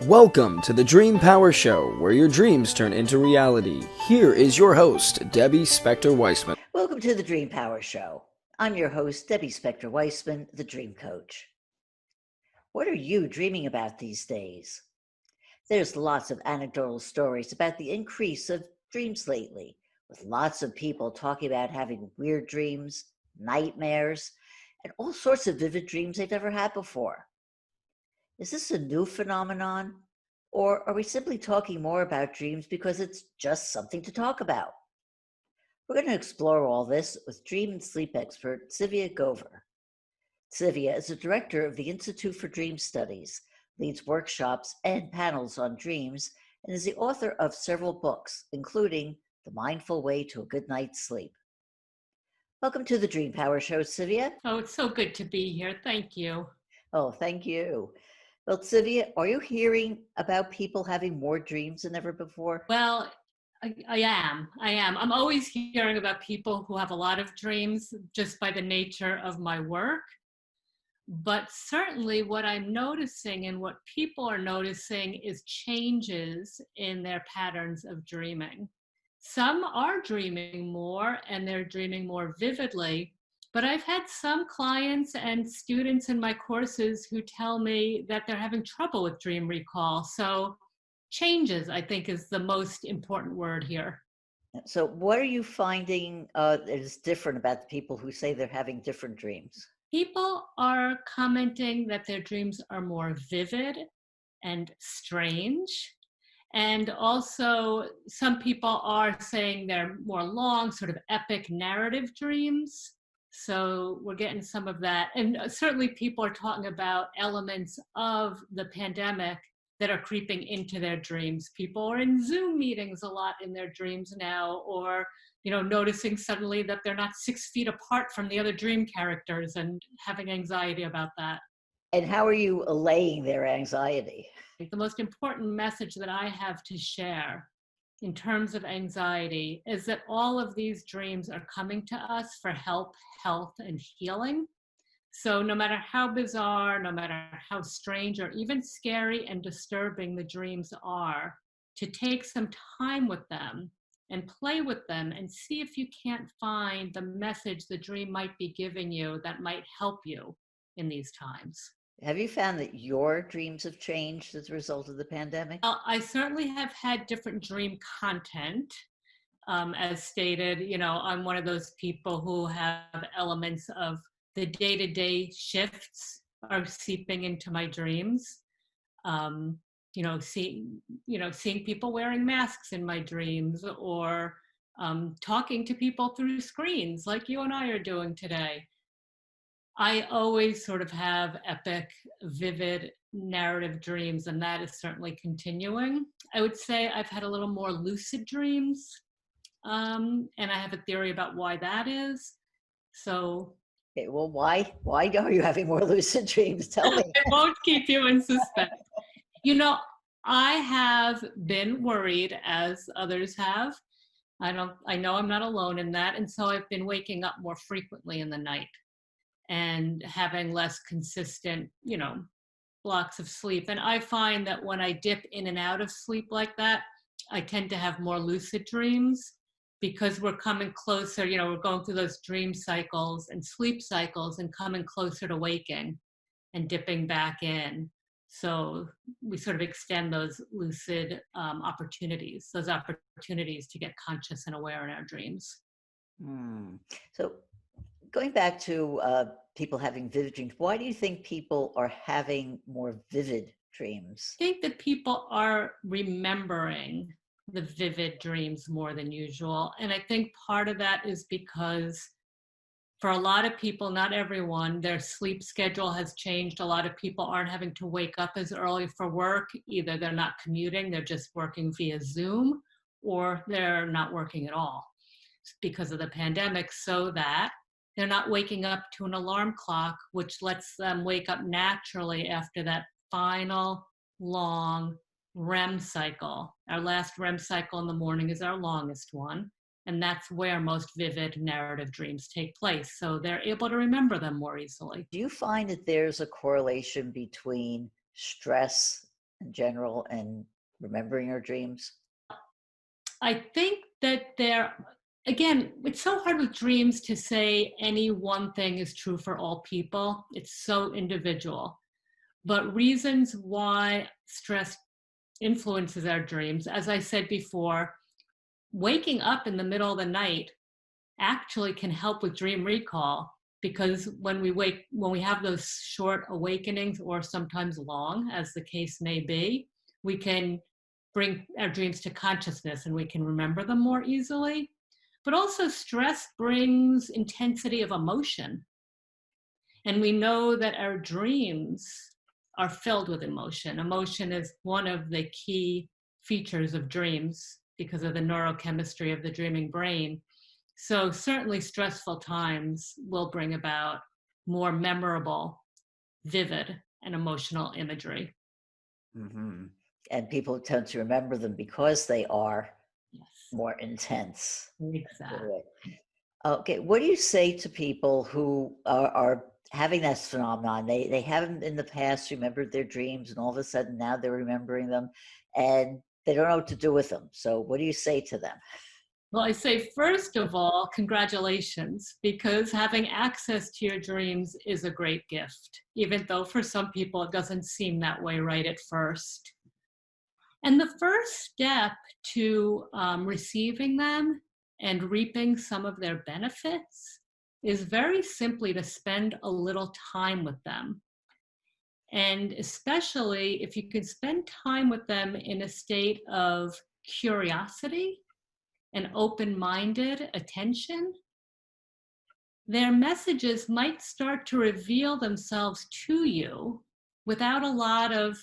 Welcome to the Dream Power Show, where your dreams turn into reality. Here is your host, Debbie Spector Weisman. Welcome to the Dream Power Show. I'm your host, Debbie Spector Weisman, the Dream Coach. What are you dreaming about these days? There's lots of anecdotal stories about the increase of dreams lately, with lots of people talking about having weird dreams, nightmares, and all sorts of vivid dreams they've never had before. Is this a new phenomenon? Or are we simply talking more about dreams because it's just something to talk about? We're going to explore all this with dream and sleep expert Tzivia Gover. Tzivia is the director of the Institute for Dream Studies, leads workshops and panels on dreams, and is the author of several books, including The Mindful Way to a Good Night's Sleep. Welcome to the Dream Power Show, Tzivia. Oh, it's so good to be here. Thank you. Oh, thank you. Well, Tzivia, are you hearing about people having more dreams than ever before? Well, I am. I'm always hearing about people who have a lot of dreams just by the nature of my work. But certainly what I'm noticing and what people are noticing is changes in their patterns of dreaming. Some are dreaming more and they're dreaming more vividly. But I've had some clients and students in my courses who tell me that they're having trouble with dream recall. So changes, I think, is the most important word here. So what are you finding that is different about the people who say they're having different dreams? People are commenting that their dreams are more vivid and strange. And also, some people are saying they're more long, sort of epic narrative dreams. So we're getting some of that. And certainly people are talking about elements of the pandemic that are creeping into their dreams. People are in Zoom meetings a lot in their dreams now, or noticing suddenly that they're not 6 feet apart from the other dream characters and having anxiety about that. And how are you allaying their anxiety? The most important message that I have to share in terms of anxiety is that all of these dreams are coming to us for help, health, and healing. So no matter how bizarre, no matter how strange or even scary and disturbing the dreams are, to take some time with them and play with them and see if you can't find the message the dream might be giving you that might help you in these times. Have you found that your dreams have changed as a result of the pandemic? I certainly have had different dream content. As stated, I'm one of those people who have elements of the day-to-day shifts are seeping into my dreams. Seeing people wearing masks in my dreams, or talking to people through screens like you and I are doing today. I always sort of have epic, vivid narrative dreams, and that is certainly continuing. I would say I've had a little more lucid dreams, and I have a theory about why that is. So, okay, well, why are you having more lucid dreams? Tell me. I won't keep you in suspense. I have been worried, as others have. I know I'm not alone in that, and so I've been waking up more frequently in the night and having less consistent, blocks of sleep. And I find that when I dip in and out of sleep like that, I tend to have more lucid dreams because we're coming closer, we're going through those dream cycles and sleep cycles and coming closer to waking and dipping back in. So we sort of extend those lucid opportunities to get conscious and aware in our dreams. So going back to people having vivid dreams, why do you think people are having more vivid dreams? I think that people are remembering the vivid dreams more than usual. And I think part of that is because for a lot of people, not everyone, their sleep schedule has changed. A lot of people aren't having to wake up as early for work. Either they're not commuting, they're just working via Zoom, or they're not working at all because of the pandemic, so that they're not waking up to an alarm clock, which lets them wake up naturally after that final long REM cycle. Our last REM cycle in the morning is our longest one. And that's where most vivid narrative dreams take place. So they're able to remember them more easily. Do you find that there's a correlation between stress in general and remembering our dreams? I think that again, it's so hard with dreams to say any one thing is true for all people. It's so individual. But reasons why stress influences our dreams, as I said before, waking up in the middle of the night actually can help with dream recall, because when we have those short awakenings, or sometimes long, as the case may be, we can bring our dreams to consciousness and we can remember them more easily. But also stress brings intensity of emotion. And we know that our dreams are filled with emotion. Emotion is one of the key features of dreams because of the neurochemistry of the dreaming brain. So certainly stressful times will bring about more memorable, vivid, and emotional imagery. Mm-hmm. And people tend to remember them because they are more intense. Exactly. Okay, what do you say to people who are having this phenomenon? They haven't in the past remembered their dreams, and all of a sudden now they're remembering them, and they don't know what to do with them. So what do you say to them? Well, I say, first of all, congratulations, because having access to your dreams is a great gift, even though for some people it doesn't seem that way right at first. And the first step to receiving them and reaping some of their benefits is very simply to spend a little time with them. And especially if you can spend time with them in a state of curiosity and open-minded attention, their messages might start to reveal themselves to you without a lot of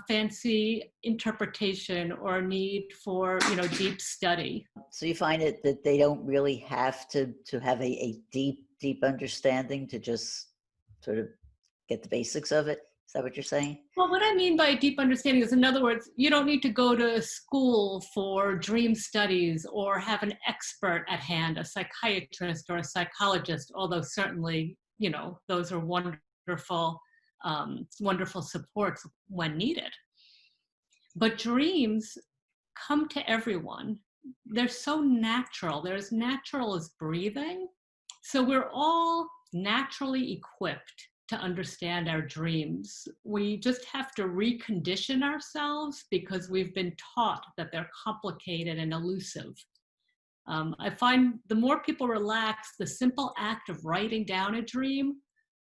fancy interpretation or need for, deep study. So you find it that they don't really have to have a deep understanding to just sort of get the basics of it. Is that what you're saying? Well, what I mean by deep understanding is, in other words, you don't need to go to school for dream studies or have an expert at hand, a psychiatrist or a psychologist, although certainly, those are wonderful, wonderful supports when needed. But dreams come to everyone. They're so natural. They're as natural as breathing. So we're all naturally equipped to understand our dreams. We just have to recondition ourselves because we've been taught that they're complicated and elusive. I find the more people relax, the simple act of writing down a dream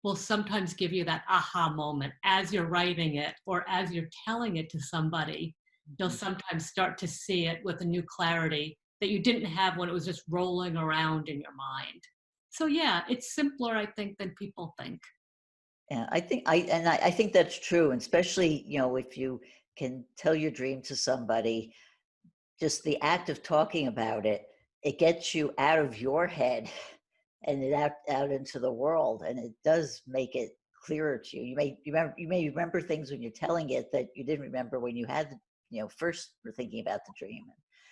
will sometimes give you that aha moment as you're writing it, or as you're telling it to somebody. You'll sometimes start to see it with a new clarity that you didn't have when it was just rolling around in your mind. So yeah, it's simpler, I think, than people think. Yeah, I think that's true, and especially, if you can tell your dream to somebody, just the act of talking about it, it gets you out of your head and it out into the world, and it does make it clearer to you. You may remember things when you're telling it that you didn't remember when you had first were thinking about the dream.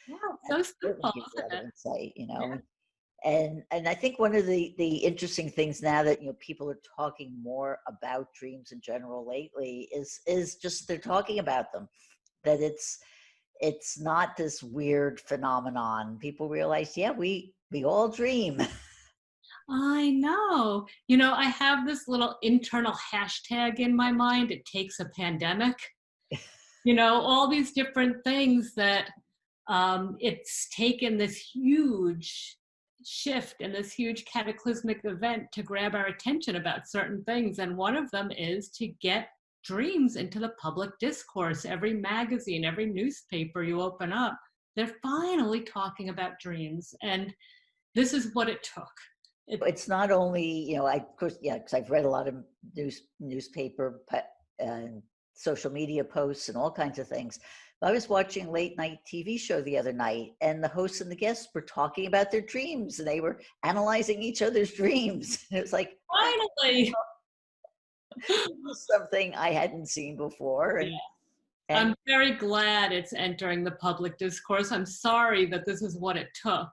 Yeah, so simple, Gives you a lot of insight, Yeah. And I think one of the interesting things now that people are talking more about dreams in general lately is just they're talking about them, that it's not this weird phenomenon. People realize, yeah, we all dream. I know. I have this little internal hashtag in my mind. It takes a pandemic. All these different things that it's taken this huge shift and this huge cataclysmic event to grab our attention about certain things. And one of them is to get dreams into the public discourse. Every magazine, every newspaper you open up, they're finally talking about dreams. And this is what it took. It's not only, of course, yeah, because I've read a lot of newspaper and social media posts and all kinds of things. I was watching a late night TV show the other night, and the hosts and the guests were talking about their dreams, and they were analyzing each other's dreams. It was like, finally, something I hadn't seen before. And I'm very glad it's entering the public discourse. I'm sorry that this is what it took,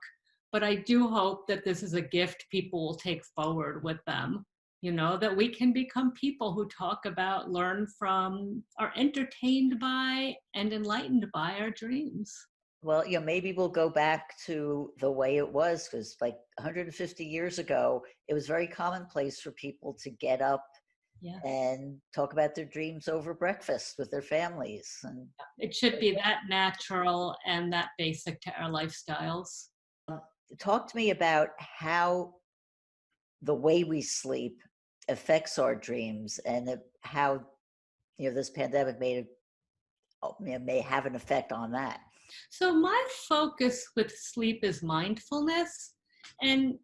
but I do hope that this is a gift people will take forward with them. that we can become people who talk about, learn from, are entertained by, and enlightened by our dreams. Well, maybe we'll go back to the way it was, because like 150 years ago, it was very commonplace for people to get up Yes. and talk about their dreams over breakfast with their families. And It should be that natural and that basic to our lifestyles. talk to me about how the way we sleep affects our dreams, and how this pandemic may have an effect on that. So my focus with sleep is mindfulness. And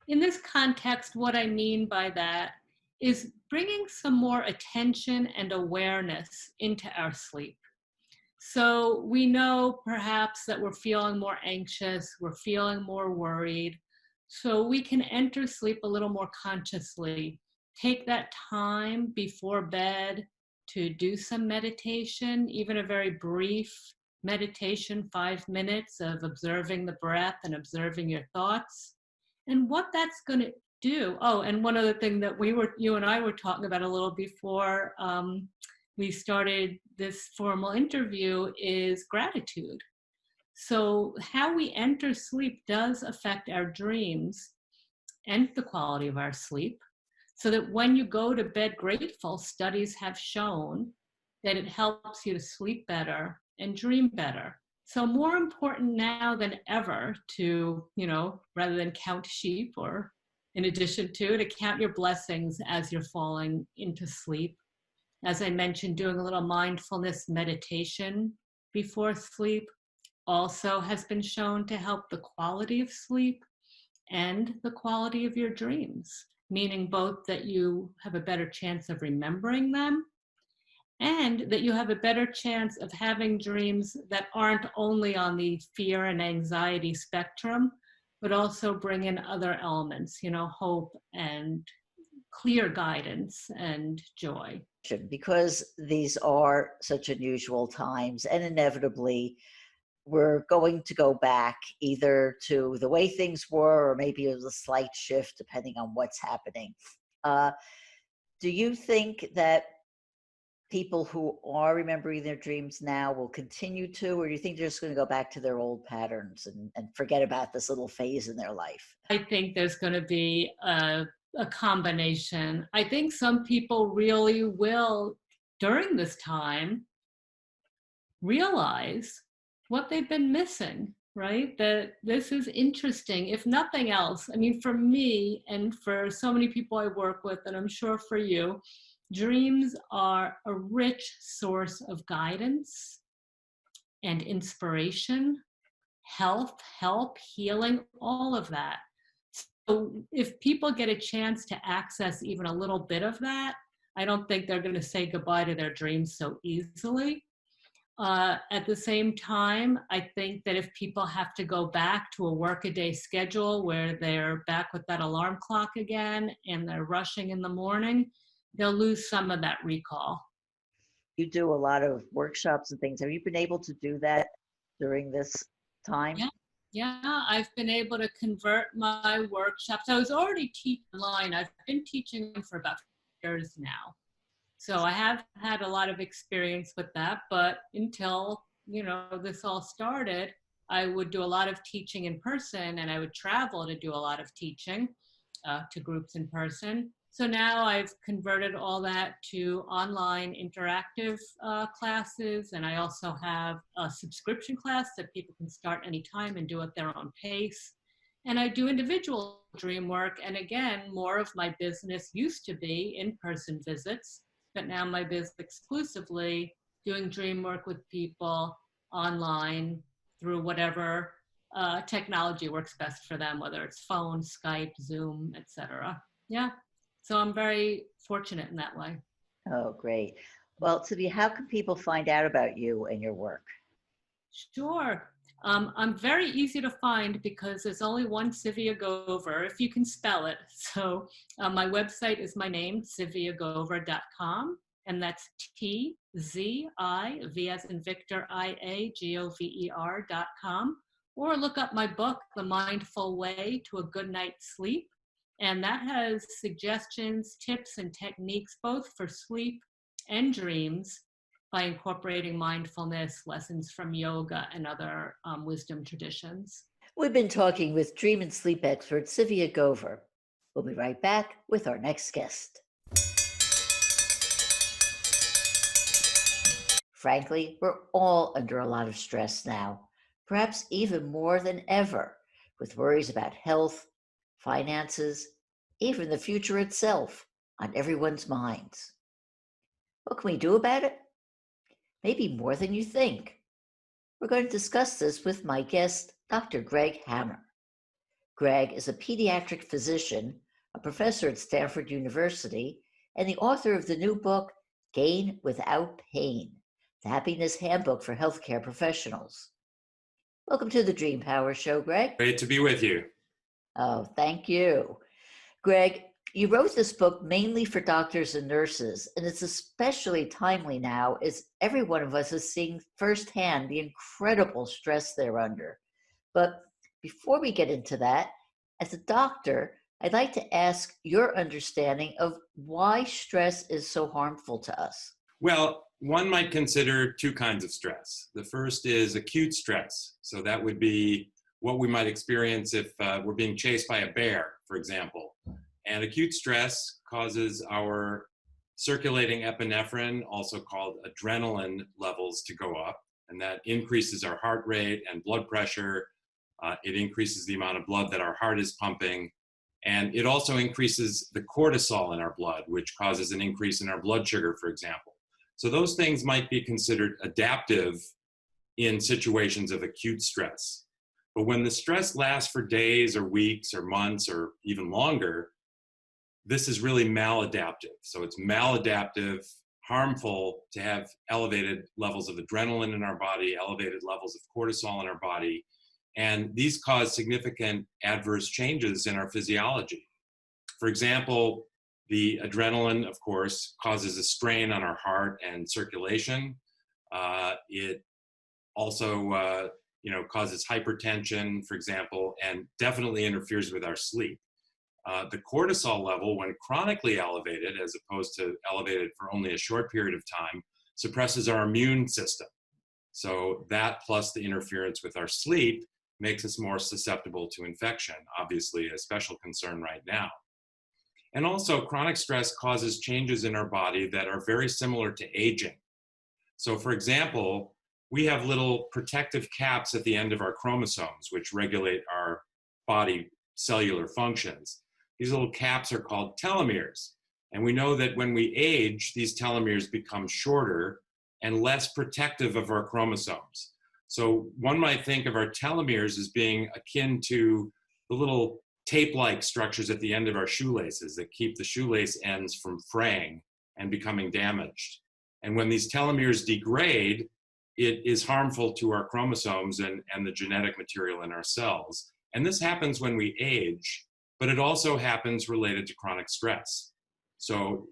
in this context, what I mean by that is bringing some more attention and awareness into our sleep. So we know perhaps that we're feeling more anxious, we're feeling more worried. So we can enter sleep a little more consciously. Take that time before bed to do some meditation, even a very brief meditation, 5 minutes of observing the breath and observing your thoughts. And what that's going to do. Oh, and one other thing that you and I were talking about a little before we started this formal interview is gratitude. So how we enter sleep does affect our dreams and the quality of our sleep. So that when you go to bed grateful, studies have shown that it helps you to sleep better and dream better. So more important now than ever to, rather than count sheep, or in addition to count your blessings as you're falling into sleep. As I mentioned, doing a little mindfulness meditation before sleep also has been shown to help the quality of sleep and the quality of your dreams, meaning both that you have a better chance of remembering them and that you have a better chance of having dreams that aren't only on the fear and anxiety spectrum, but also bring in other elements, hope and clear guidance and joy. Because these are such unusual times, and inevitably we're going to go back either to the way things were, or maybe it was a slight shift depending on what's happening. Do you think that people who are remembering their dreams now will continue to, or do you think they're just going to go back to their old patterns and forget about this little phase in their life? I think there's going to be a combination. I think some people really will, during this time, realize what they've been missing, right? That this is interesting, if nothing else. I mean, for me and for so many people I work with, and I'm sure for you, dreams are a rich source of guidance and inspiration, health, help, healing, all of that. So if people get a chance to access even a little bit of that, I don't think they're going to say goodbye to their dreams so easily. At the same time, I think that if people have to go back to a workaday schedule where they're back with that alarm clock again and they're rushing in the morning, they'll lose some of that recall. You do a lot of workshops and things. Have you been able to do that during this time? Yeah, I've been able to convert my workshops. I was already teaching online. I've been teaching them for about 4 years now. So I have had a lot of experience with that, but until, this all started, I would do a lot of teaching in person, and I would travel to do a lot of teaching to groups in person. So now I've converted all that to online interactive classes, and I also have a subscription class that people can start anytime and do at their own pace. And I do individual dream work, and again, more of my business used to be in-person visits, but now my business exclusively doing dream work with people online through whatever technology works best for them, whether it's phone, Skype, Zoom, etc. Yeah. So I'm very fortunate in that way. Oh, great. Well, Tzivia, how can people find out about you and your work? Sure. I'm very easy to find because there's only one Tzivia Gover, if you can spell it. So my website is my name, tziviagover.com, and that's T-Z-I, V as in Victor, I-A-G-O-V-E-R.com. Or look up my book, The Mindful Way to a Good Night's Sleep. And that has suggestions, tips, and techniques both for sleep and dreams by incorporating mindfulness, lessons from yoga, and other wisdom traditions. We've been talking with dream and sleep expert Tzivia Gover. We'll be right back with our next guest. Frankly, we're all under a lot of stress now, perhaps even more than ever, with worries about health, finances, even the future itself on everyone's minds. What can we do about it? Maybe more than you think. We're going to discuss this with my guest, Dr. Greg Hammer. Greg is a pediatric physician, a professor at Stanford University, and the author of the new book, G.A.I.N Without Pain, the Happiness Handbook for Healthcare Professionals. Welcome to the Dream Power Show, Greg. Great to be with you. Oh, thank you. Greg, you wrote this book mainly for doctors and nurses, and it's especially timely now as every one of us is seeing firsthand the incredible stress they're under. But before we get into that, as a doctor, I'd like to ask your understanding of why stress is so harmful to us. Well, one might consider two kinds of stress. The first is acute stress. So that would be what we might experience if we're being chased by a bear, for example. And acute stress causes our circulating epinephrine, also called adrenaline levels, to go up. And that increases our heart rate and blood pressure. It increases the amount of blood that our heart is pumping. And it also increases the cortisol in our blood, which causes an increase in our blood sugar, for example. So those things might be considered adaptive in situations of acute stress. But when the stress lasts for days or weeks or months or even longer, this is really maladaptive. So it's maladaptive, harmful to have elevated levels of adrenaline in our body, elevated levels of cortisol in our body. And these cause significant adverse changes in our physiology. For example, the adrenaline, of course, causes a strain on our heart and circulation. It also causes hypertension, for example, and definitely interferes with our sleep. The cortisol level, when chronically elevated, as opposed to elevated for only a short period of time, suppresses our immune system. So that plus the interference with our sleep makes us more susceptible to infection, obviously a special concern right now. And also, chronic stress causes changes in our body that are very similar to aging. So for example, we have little protective caps at the end of our chromosomes, which regulate our body cellular functions. These little caps are called telomeres. And we know that when we age, these telomeres become shorter and less protective of our chromosomes. So one might think of our telomeres as being akin to the little tape-like structures at the end of our shoelaces that keep the shoelace ends from fraying and becoming damaged. And when these telomeres degrade, it is harmful to our chromosomes and the genetic material in our cells. And this happens when we age, but it also happens related to chronic stress. So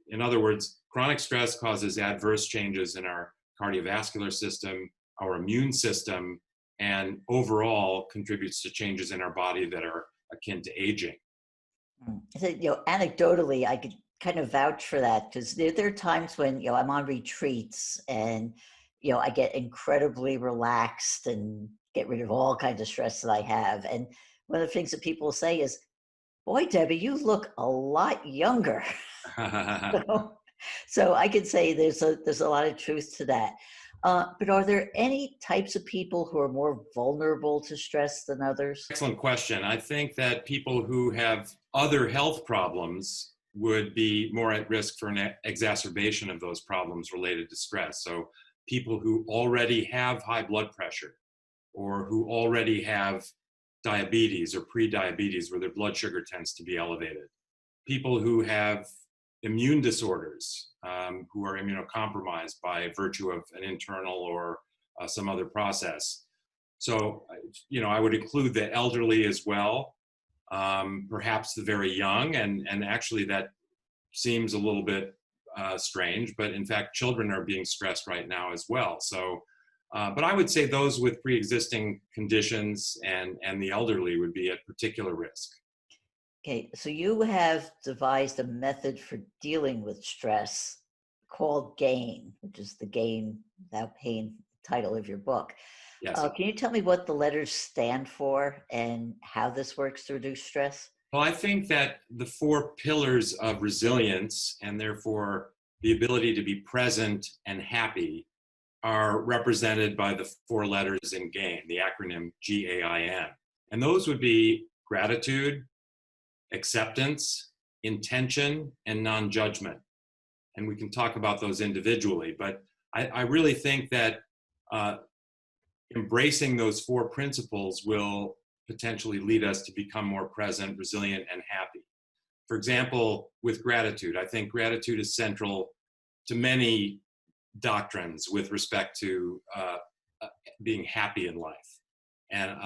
in other words, chronic stress causes adverse changes in our cardiovascular system, our immune system, and overall contributes to changes in our body that are akin to aging. So, anecdotally, I could kind of vouch for that because there are times when, I'm on retreats and, I get incredibly relaxed and get rid of all kinds of stress that I have. And one of the things that people say is, boy, Debbie, you look a lot younger. So I could say there's a lot of truth to that. But are there any types of people who are more vulnerable to stress than others? Excellent question. I think that people who have other health problems would be more at risk for an exacerbation of those problems related to stress. So people who already have high blood pressure or who already have diabetes or pre-diabetes where their blood sugar tends to be elevated. People who have immune disorders, who are immunocompromised by virtue of an internal or some other process. So, I would include the elderly as well, perhaps the very young, and actually that seems a little bit strange, but in fact, children are being stressed right now as well. So, but I would say those with pre-existing conditions and the elderly would be at particular risk. Okay, so you have devised a method for dealing with stress called G.A.I.N, which is the Gain Without Pain title of your book. Yes. Can you tell me what the letters stand for and how this works to reduce stress? Well, I think that the four pillars of resilience, and therefore the ability to be present and happy, are represented by the four letters in GAIN, the acronym G-A-I-N. And those would be gratitude, acceptance, intention, and non-judgment. And we can talk about those individually, but I really think that embracing those four principles will potentially lead us to become more present, resilient, and happy. For example, with gratitude, I think gratitude is central to many doctrines with respect to being happy in life. And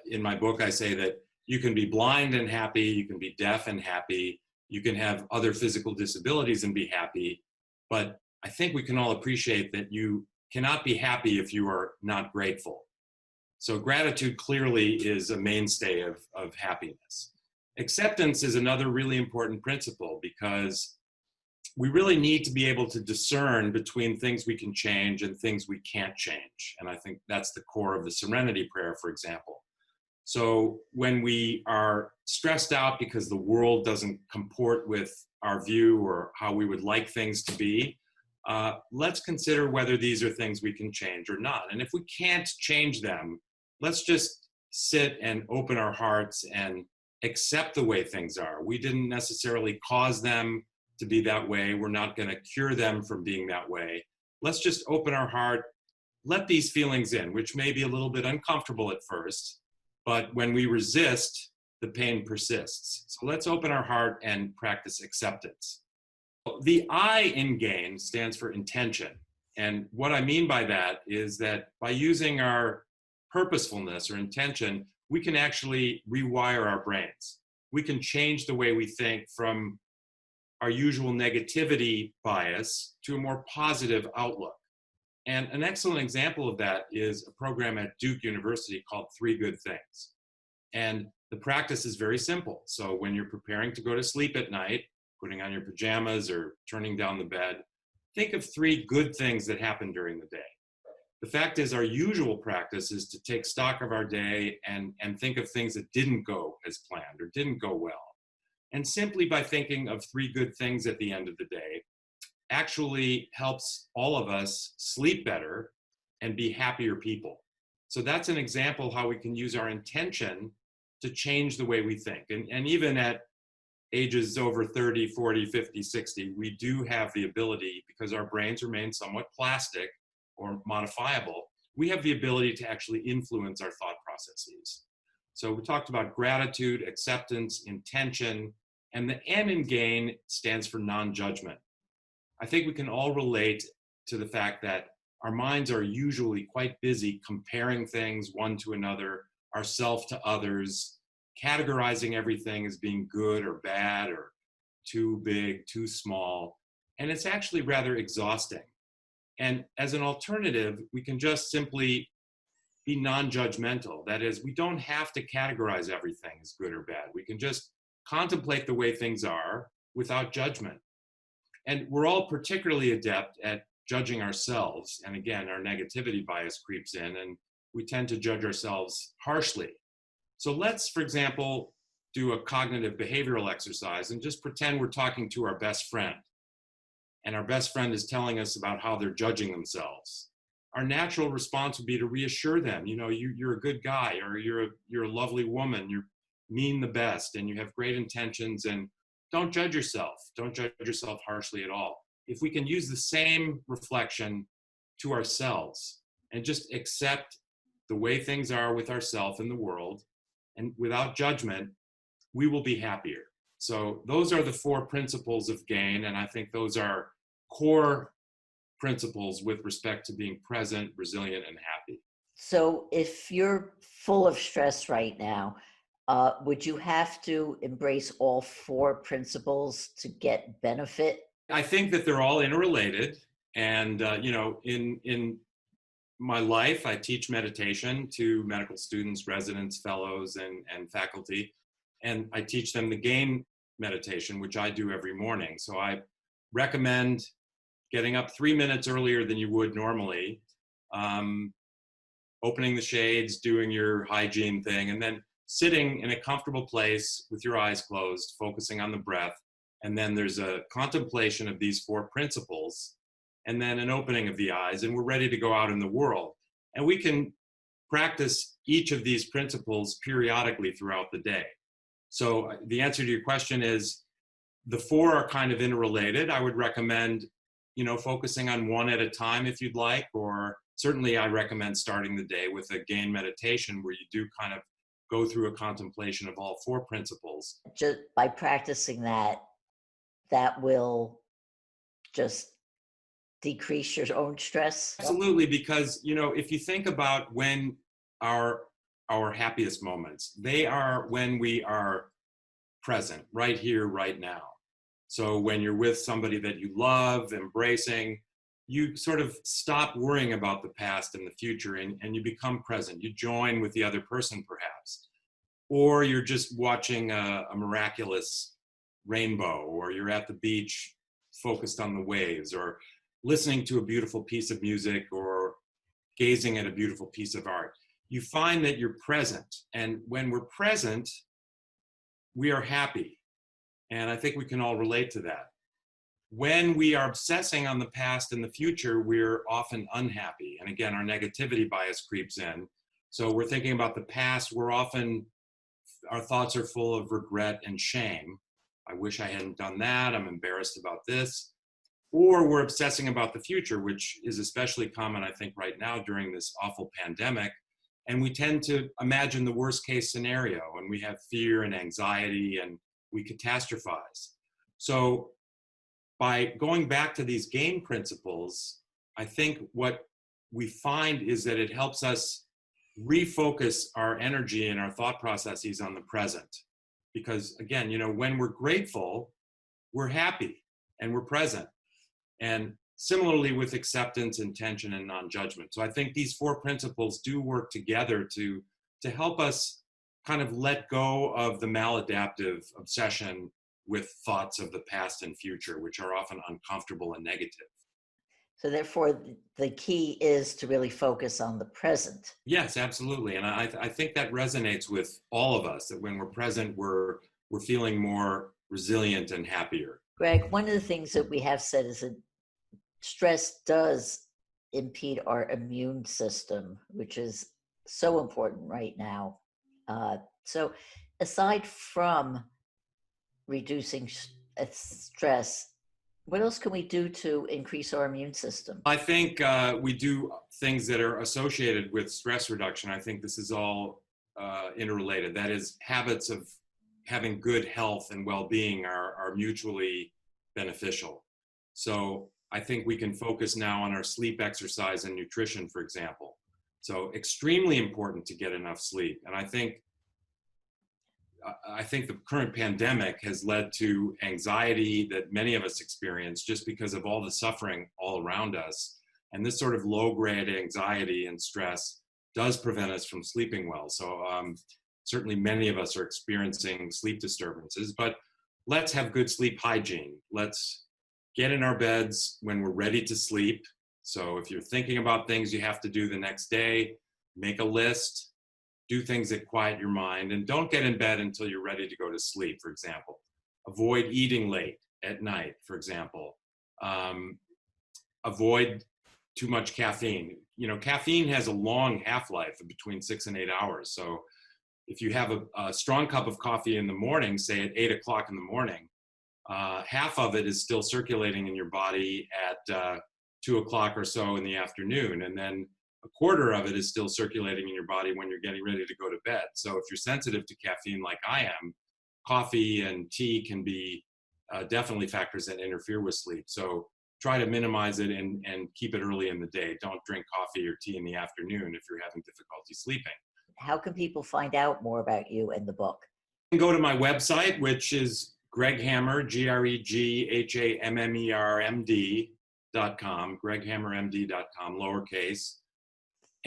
in my book, I say that you can be blind and happy, you can be deaf and happy, you can have other physical disabilities and be happy, but I think we can all appreciate that you cannot be happy if you are not grateful. So gratitude clearly is a mainstay of happiness. Acceptance is another really important principle because we really need to be able to discern between things we can change and things we can't change. And I think that's the core of the Serenity Prayer, for example. So when we are stressed out because the world doesn't comport with our view or how we would like things to be, let's consider whether these are things we can change or not. And if we can't change them, let's just sit and open our hearts and accept the way things are. We didn't necessarily cause them to be that way. We're not going to cure them from being that way. Let's just open our heart, let these feelings in, which may be a little bit uncomfortable at first, but when we resist, the pain persists. So let's open our heart and practice acceptance. The I in GAIN stands for intention. And what I mean by that is that by using our purposefulness or intention, we can actually rewire our brains. We can change the way we think from our usual negativity bias to a more positive outlook. And an excellent example of that is a program at Duke University called 3 Good Things. And the practice is very simple. So when you're preparing to go to sleep at night, putting on your pajamas or turning down the bed, think of 3 good things that happened during the day. The fact is, our usual practice is to take stock of our day and think of things that didn't go as planned or didn't go well. And simply by thinking of 3 good things at the end of the day actually helps all of us sleep better and be happier people. So that's an example how we can use our intention to change the way we think. And even at ages over 30, 40, 50, 60, we do have the ability, because our brains remain somewhat plastic or modifiable, we have the ability to actually influence our thought processes. So we talked about gratitude, acceptance, intention, and the N in GAIN stands for non-judgment. I think we can all relate to the fact that our minds are usually quite busy comparing things one to another, ourselves to others, categorizing everything as being good or bad or too big, too small, and it's actually rather exhausting. And as an alternative, we can just simply be non-judgmental. That is, we don't have to categorize everything as good or bad. We can just contemplate the way things are without judgment. And we're all particularly adept at judging ourselves. And again, our negativity bias creeps in and we tend to judge ourselves harshly. So let's, for example, do a cognitive behavioral exercise and just pretend we're talking to our best friend. And our best friend is telling us about how they're judging themselves. Our natural response would be to reassure them, you know, you're a good guy, or you're a lovely woman, you mean the best, and you have great intentions, and don't judge yourself. Don't judge yourself harshly at all. If we can use the same reflection to ourselves and just accept the way things are with ourselves in the world, and without judgment, we will be happier. So those are the 4 principles of GAIN, and I think those are core principles with respect to being present, resilient, and happy. So if you're full of stress right now, would you have to embrace all 4 principles to get benefit? I think that they're all interrelated. And, you know, in my life, I teach meditation to medical students, residents, fellows, and faculty. and I teach them the G.A.I.N meditation, which I do every morning. So I recommend getting up 3 minutes earlier than you would normally, opening the shades, doing your hygiene thing, and then sitting in a comfortable place with your eyes closed, focusing on the breath. And then there's a contemplation of these 4 principles, and then an opening of the eyes, and we're ready to go out in the world. And we can practice each of these principles periodically throughout the day. So the answer to your question is the 4 are kind of interrelated. I would recommend, focusing on one at a time if you'd like, or certainly I recommend starting the day with a G.A.I.N meditation where you do kind of go through a contemplation of all 4 principles. Just by practicing that will just decrease your own stress? Absolutely, because, if you think about when our happiest moments, they are when we are present, right here, right now. So when you're with somebody that you love, embracing, you sort of stop worrying about the past and the future, and you become present. You join with the other person, perhaps. Or you're just watching a miraculous rainbow, or you're at the beach focused on the waves, or listening to a beautiful piece of music, or gazing at a beautiful piece of art. You find that you're present. And when we're present, we are happy. And I think we can all relate to that. When we are obsessing on the past and the future, we're often unhappy. And again, our negativity bias creeps in. So we're thinking about the past. Our thoughts are full of regret and shame. I wish I hadn't done that. I'm embarrassed about this. Or we're obsessing about the future, which is especially common, I think, right now during this awful pandemic. And we tend to imagine the worst case scenario, and we have fear and anxiety, and we catastrophize. So by going back to these G.A.I.N principles, I think what we find is that it helps us refocus our energy and our thought processes on the present. Because again, when we're grateful, we're happy and we're present. And similarly with acceptance, intention, and non-judgment. So I think these 4 principles do work together to help us kind of let go of the maladaptive obsession with thoughts of the past and future, which are often uncomfortable and negative. So therefore, the key is to really focus on the present. Yes, absolutely. And I think that resonates with all of us, that when we're present, we're feeling more resilient and happier. Greg, one of the things that we have said is that stress does impede our immune system, which is so important right now. So aside from reducing stress, what else can we do to increase our immune system? I think we do things that are associated with stress reduction. I think this is all interrelated. That is, habits of having good health and well-being are mutually beneficial. So I think we can focus now on our sleep, exercise, and nutrition, for example. So extremely important to get enough sleep. And I think the current pandemic has led to anxiety that many of us experience just because of all the suffering all around us. And this sort of low-grade anxiety and stress does prevent us from sleeping well. So certainly many of us are experiencing sleep disturbances, but let's have good sleep hygiene. Let's get in our beds when we're ready to sleep. So if you're thinking about things you have to do the next day, make a list. Do things that quiet your mind, and don't get in bed until you're ready to go to sleep, for example. Avoid eating late at night, for example. Avoid too much caffeine. Caffeine has a long half-life of between 6 and 8 hours. So if you have a strong cup of coffee in the morning, say at 8 o'clock in the morning, half of it is still circulating in your body at 2 o'clock or so in the afternoon. And then a quarter of it is still circulating in your body when you're getting ready to go to bed. So if you're sensitive to caffeine like I am, coffee and tea can be definitely factors that interfere with sleep. So try to minimize it and keep it early in the day. Don't drink coffee or tea in the afternoon if you're having difficulty sleeping. How can people find out more about you and the book? You can go to my website, which is Greg Hammer, GregHammerMD.com, GregHammerMD.com, lowercase.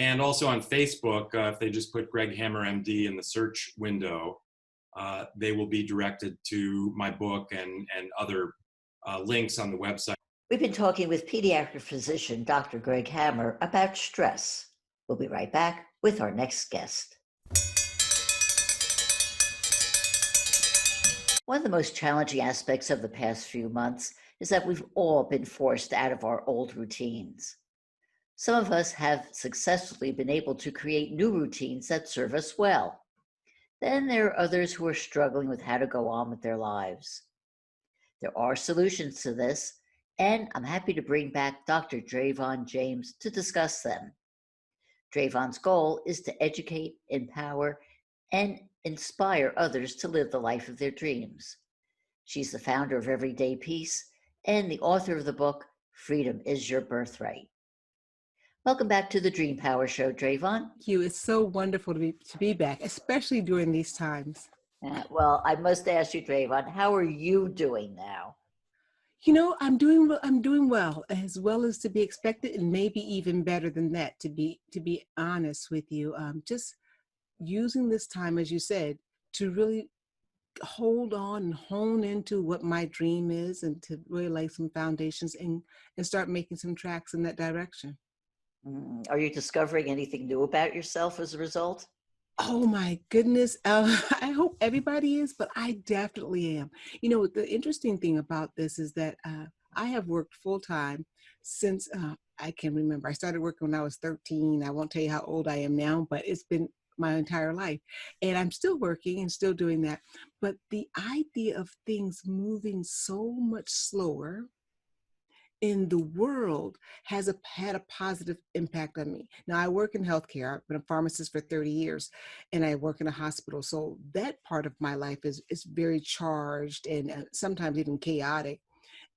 And also on Facebook, if they just put Greg Hammer MD in the search window, they will be directed to my book and other links on the website. We've been talking with pediatric physician Dr. Greg Hammer about stress. We'll be right back with our next guest. One of the most challenging aspects of the past few months is that we've all been forced out of our old routines. Some of us have successfully been able to create new routines that serve us well. Then there are others who are struggling with how to go on with their lives. There are solutions to this, and I'm happy to bring back Dr. Dravon James to discuss them. Dravon's goal is to educate, empower, and inspire others to live the life of their dreams. She's the founder of Everyday Peace and the author of the book, Freedom is Your Birthright. Welcome back to the Dream Power Show, Dravon. Thank you. It's so wonderful to be back, especially during these times. Well, I must ask you, Dravon, how are you doing now? You know, I'm doing well as to be expected, and maybe even better than that. To be honest with you, just using this time, as you said, to really hold on and hone into what my dream is, and to really lay some foundations and start making some tracks in that direction. Are you discovering anything new about yourself as a result? Oh my goodness. I hope everybody is, but I definitely am. You know, the interesting thing about this is that I have worked full time since I can remember. I started working when I was 13. I won't tell you how old I am now, but it's been my entire life. And I'm still working and still doing that. But the idea of things moving so much slower in the world has had a positive impact on me. Now, I work in healthcare. I've been a pharmacist for 30 years, and I work in a hospital. So that part of my life is very charged and sometimes even chaotic.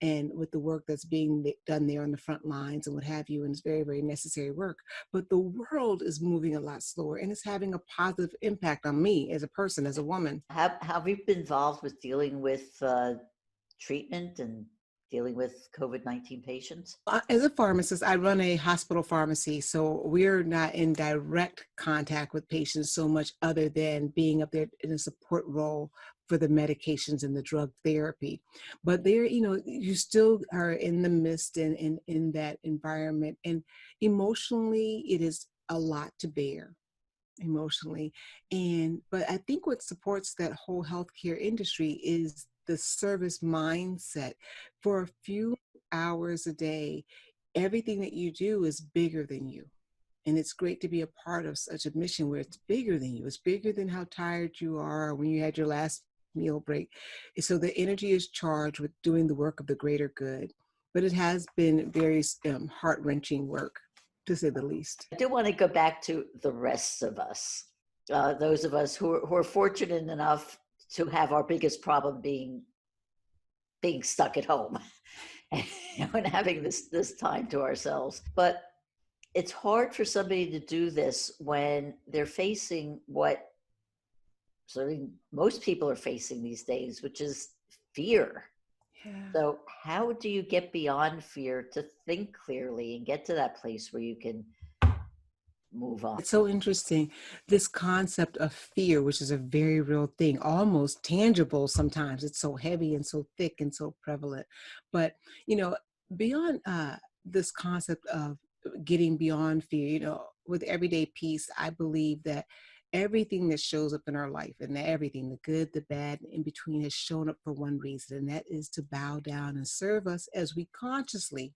And with the work that's being done there on the front lines and what have you, and it's very, very necessary work. But the world is moving a lot slower, and it's having a positive impact on me as a person, as a woman. Have you been involved with dealing with treatment and dealing with COVID-19 patients? As a pharmacist, I run a hospital pharmacy, so we're not in direct contact with patients so much other than being up there in a support role for the medications and the drug therapy. But there, you know, you still are in the midst and in that environment. And emotionally, it is a lot to bear. Emotionally. But I think what supports that whole healthcare industry is the service mindset. For a few hours a day, everything that you do is bigger than you. And it's great to be a part of such a mission where it's bigger than you. It's bigger than how tired you are when you had your last meal break. So the energy is charged with doing the work of the greater good. But it has been very heart-wrenching work, to say the least. I do want to go back to the rest of us, those of us who are fortunate enough to have our biggest problem being stuck at home and having this time to ourselves. But it's hard for somebody to do this when they're facing what certainly most people are facing these days, which is fear. Yeah. So how do you get beyond fear to think clearly and get to that place where you can move on? It's so interesting, this concept of fear, which is a very real thing, almost tangible sometimes. It's so heavy and so thick and so prevalent. But, you know, beyond this concept of getting beyond fear, you know, with Everyday Peace, I believe that everything that shows up in our life, and everything, the good, the bad, and in between, has shown up for one reason, and that is to bow down and serve us as we consciously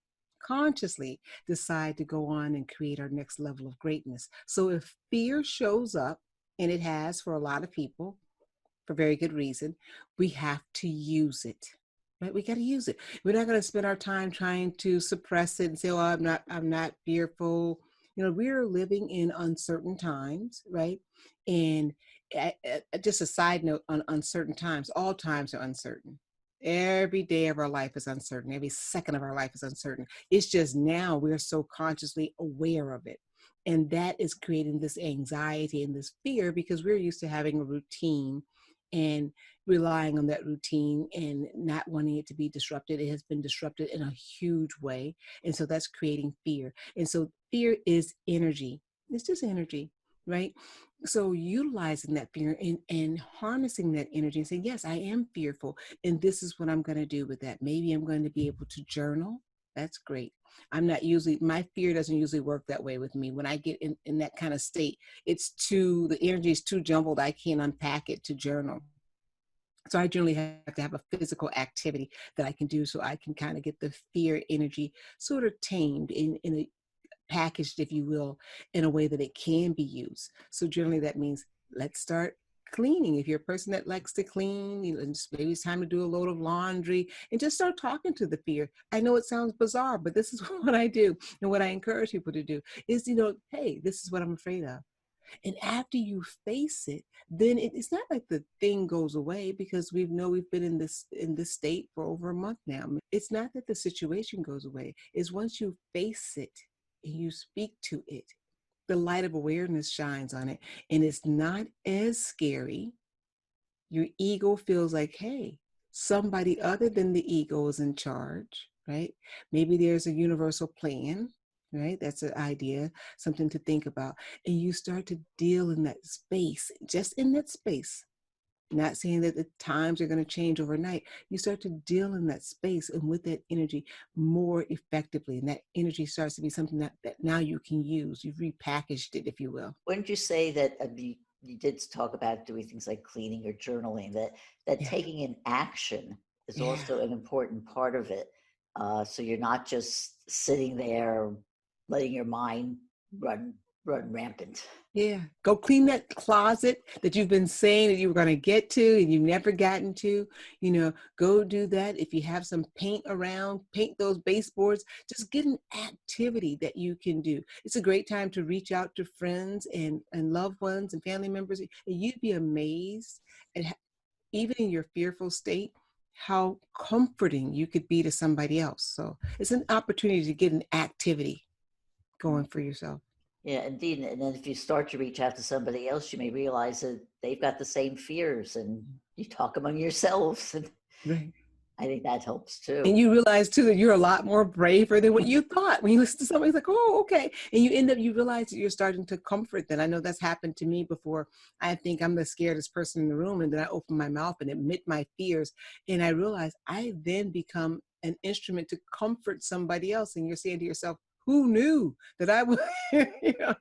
decide to go on and create our next level of greatness. So if fear shows up, and it has for a lot of people, for very good reason, we have to use it. Right? We got to use it. We're not going to spend our time trying to suppress it and say, "Oh, I'm not fearful." You know, we're living in uncertain times, right? And just a side note on uncertain times, all times are uncertain. Every day of our life is uncertain. Every second of our life is uncertain. It's just now we're so consciously aware of it. And that is creating this anxiety and this fear because we're used to having a routine and relying on that routine and not wanting it to be disrupted. It has been disrupted in a huge way. And so that's creating fear. And so fear is energy. It's just energy. right? So utilizing that fear and harnessing that energy and saying, yes, I am fearful, and this is what I'm going to do with that. Maybe I'm going to be able to journal. That's great. I'm not usually, my fear doesn't usually work that way with me. When I get in that kind of state, the energy is too jumbled. I can't unpack it to journal. So I generally have to have a physical activity that I can do so I can kind of get the fear energy sort of tamed in a packaged, if you will, in a way that it can be used. So generally that means let's start cleaning. If you're a person that likes to clean, maybe it's time to do a load of laundry and just start talking to the fear. I know it sounds bizarre, but this is what I do. And what I encourage people to do is, hey, this is what I'm afraid of. And after you face it, then it's not like the thing goes away, because we've been in this state for over a month now. It's not that the situation goes away. It's once you face it and you speak to it, the light of awareness shines on it, and it's not as scary. Your ego feels like, hey, somebody other than the ego is in charge, right? Maybe there's a universal plan, right? That's an idea, something to think about. And you start to deal in that space, just in that space. Not saying that the times are going to change overnight. You start to deal in that space and with that energy more effectively. And that energy starts to be something that now you can use. You've repackaged it, if you will. Wouldn't you say that you did talk about doing things like cleaning or journaling, that Yeah. taking an action is Yeah. also an important part of it? So you're not just sitting there letting your mind run rampant. Yeah. Go clean that closet that you've been saying that you were going to get to and you've never gotten to. Go do that. If you have some paint around, paint those baseboards. Just get an activity that you can do. It's a great time to reach out to friends and loved ones and family members. And you'd be amazed at even in your fearful state, how comforting you could be to somebody else. So it's an opportunity to get an activity going for yourself. Yeah, indeed. And then if you start to reach out to somebody else, you may realize that they've got the same fears, and you talk among yourselves. And Right. I think that helps too. And you realize too that you're a lot more braver than what you thought. When you listen to somebody, it's like, oh, okay. And you realize that you're starting to comfort them. I know that's happened to me before. I think I'm the scariest person in the room. And then I open my mouth and admit my fears. And I realize I then become an instrument to comfort somebody else. And you're saying to yourself, who knew that I would, that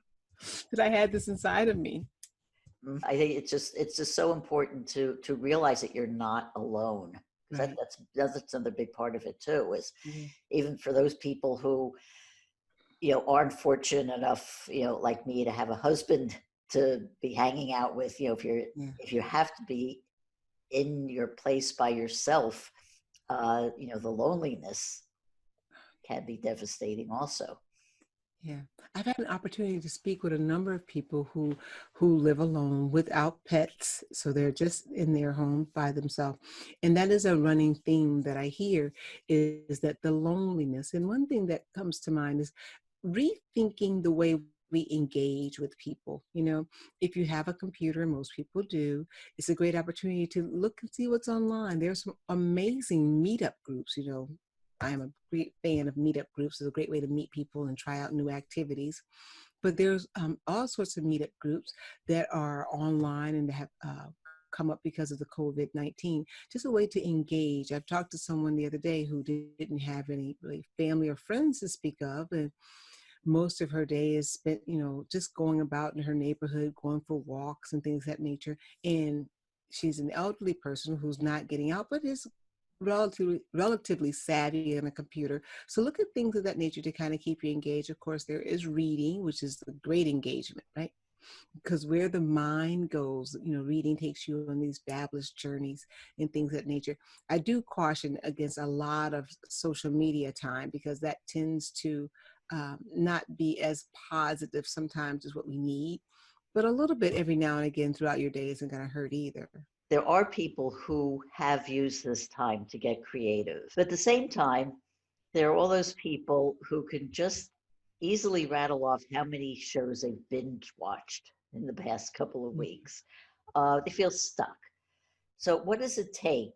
I had this inside of me? I think it's just so important to realize that you're not alone. Right. That's another big part of it too, is Yeah. even for those people who aren't fortunate enough, like me, to have a husband to be hanging out with. Yeah. If you have to be in your place by yourself, the loneliness can be devastating also. Yeah, I've had an opportunity to speak with a number of people who live alone without pets, so they're just in their home by themselves. And that is a running theme that I hear, is that the loneliness. And one thing that comes to mind is rethinking the way we engage with people. If you have a computer, and most people do, it's a great opportunity to look and see what's online. There's some amazing meetup groups. I am a great fan of meetup groups. It's a great way to meet people and try out new activities. But there's all sorts of meetup groups that are online and have come up because of the COVID-19. Just a way to engage. I've talked to someone the other day who didn't have any really family or friends to speak of, and most of her day is spent, just going about in her neighborhood, going for walks and things of that nature. And she's an elderly person who's not getting out, but is relatively savvy on a computer. So look at things of that nature to kind of keep you engaged. Of course, there is reading, which is the great engagement, right? Because where the mind goes, reading takes you on these fabulous journeys and things of that nature. I do caution against a lot of social media time, because that tends to not be as positive sometimes as what we need. But a little bit every now and again throughout your day isn't going to hurt either. There are people who have used this time to get creative. But at the same time, there are all those people who can just easily rattle off how many shows they've binge watched in the past couple of weeks. They feel stuck. So what does it take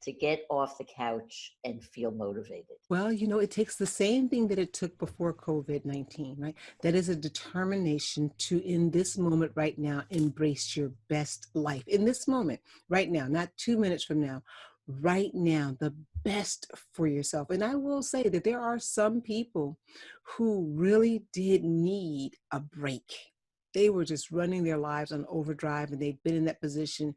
to get off the couch and feel motivated? Well, it takes the same thing that it took before COVID-19, right? That is a determination to, in this moment right now, embrace your best life. In this moment, right now, not 2 minutes from now, right now, the best for yourself. And I will say that there are some people who really did need a break. They were just running their lives on overdrive, and they've been in that position